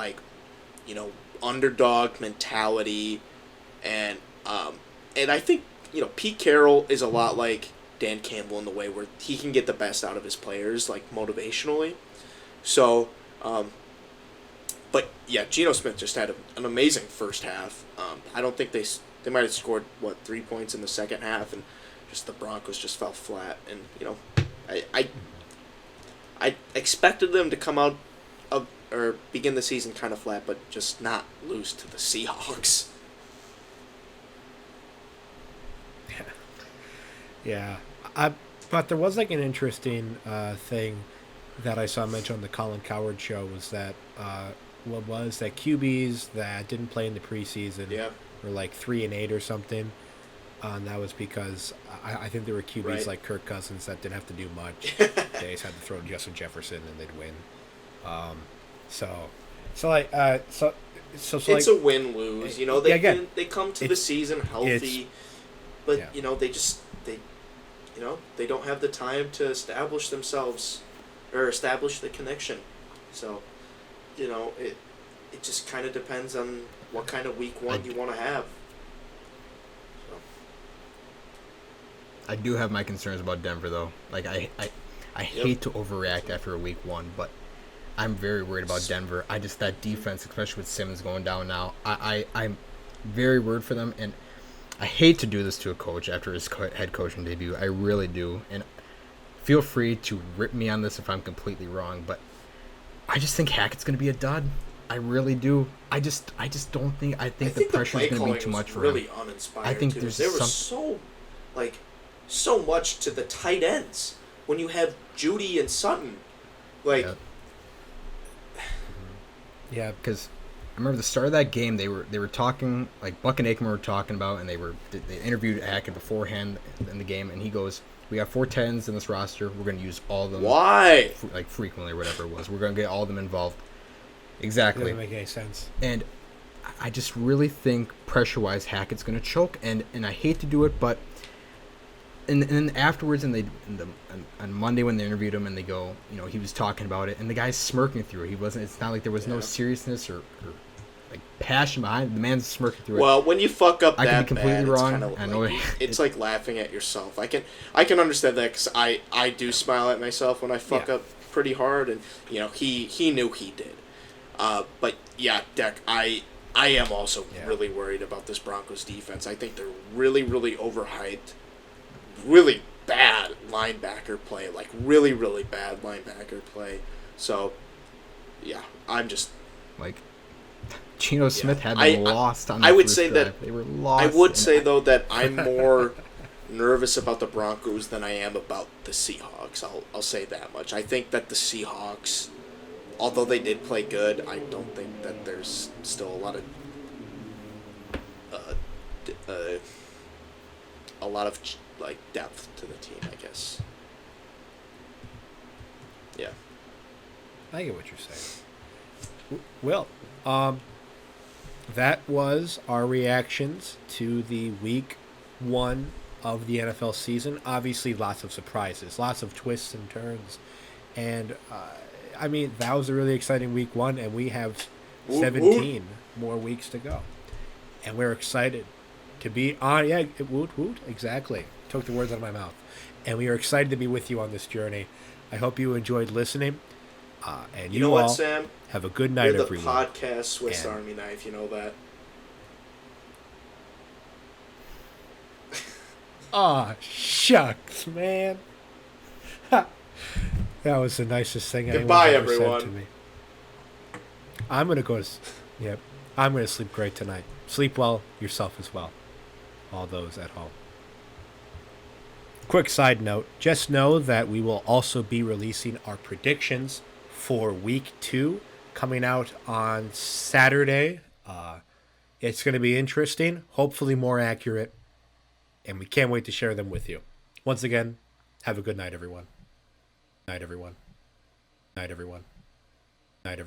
underdog mentality, and I think Pete Carroll is a lot like Dan Campbell in the way where he can get the best out of his players motivationally. So, but yeah, Geno Smith just had an amazing first half. I don't think they might have scored 3 points in the second half, and just the Broncos just fell flat. And I expected them to come out or begin the season kind of flat, but just not lose to the Seahawks. Yeah. But there was an interesting thing that I saw mentioned on the Colin Cowherd show was that that QBs that didn't play in the preseason were 3-8 or something. And that was because I think there were QBs like Kirk Cousins that didn't have to do much. They just had to throw to Justin Jefferson and they'd win. It's a win-lose. They come to the season healthy, but they don't have the time to establish themselves or establish the connection. So, it just kind of depends on what kind of week 1 you want to have. I do have my concerns about Denver, though. I hate to overreact after a week 1, but I'm very worried about Denver. That defense, especially with Simmons going down now, I'm very worried for them, and I hate to do this to a coach after his head coaching debut. I really do, and feel free to rip me on this if I'm completely wrong, but I just think Hackett's going to be a dud. I really do. I just don't think. I think the pressure is going to be too much for him. Really uninspired. I think there's there was so much to the tight ends when you have Judy and Sutton, Yeah, because I remember the start of that game. They were talking Buck and Aikman were talking about, and they interviewed Hackett beforehand in the game, and he goes, "We have 4 10s in this roster. We're going to use all of them. Why? Frequently or whatever it was. We're going to get all of them involved." It Exactly. doesn't make any sense. And I just really think pressure-wise, Hackett's going to choke. And I hate to do it, but and then afterwards, on Monday when they interviewed him, and they go, he was talking about it, and the guy's smirking through it. He wasn't. It's not like there was no seriousness or like passion behind it. The man's smirking through it. Well, when you fuck up I that could be completely bad, wrong. it's kind of I know it's like laughing at yourself. I can understand that because I do smile at myself when I fuck up pretty hard, and he knew he did. But yeah, Deck, I am also really worried about this Broncos defense. I think they're really, really overhyped. Really bad linebacker play. Like, really, really bad linebacker play. So, yeah, I'm just... Like, Geno Smith had them lost on the I would first say drive. that They were lost. I would say, though, that I'm more nervous about the Broncos than I am about the Seahawks. I'll say that much. I think that the Seahawks, although they did play good, I don't think that there's still a lot of like depth to the team, I guess. Yeah. I get what you're saying. Well, that was our reactions to the week 1 of the NFL season. Obviously, lots of surprises, lots of twists and turns. And, I mean, that was a really exciting week 1, and we have 17 more weeks to go. And we're excited to be on. Yeah, woot, woot, exactly. Took the words out of my mouth. And we are excited to be with you on this journey. I hope you enjoyed listening. And you know what, all Sam? have a good night, You're the everyone. podcast Swiss Army knife, you know that? Aw, shucks, man. That was the nicest thing Goodbye, anyone's ever everyone. said to me. I'm going to go to... Yep. I'm going to sleep great tonight. Sleep well, yourself as well. All those at home. Quick side note, just know that we will also be releasing our predictions for week 2 coming out on Saturday. It's going to be interesting, hopefully more accurate, and we can't wait to share them with you. Once again, have a good night, everyone. Night, everyone. Night, everyone. Night, everyone.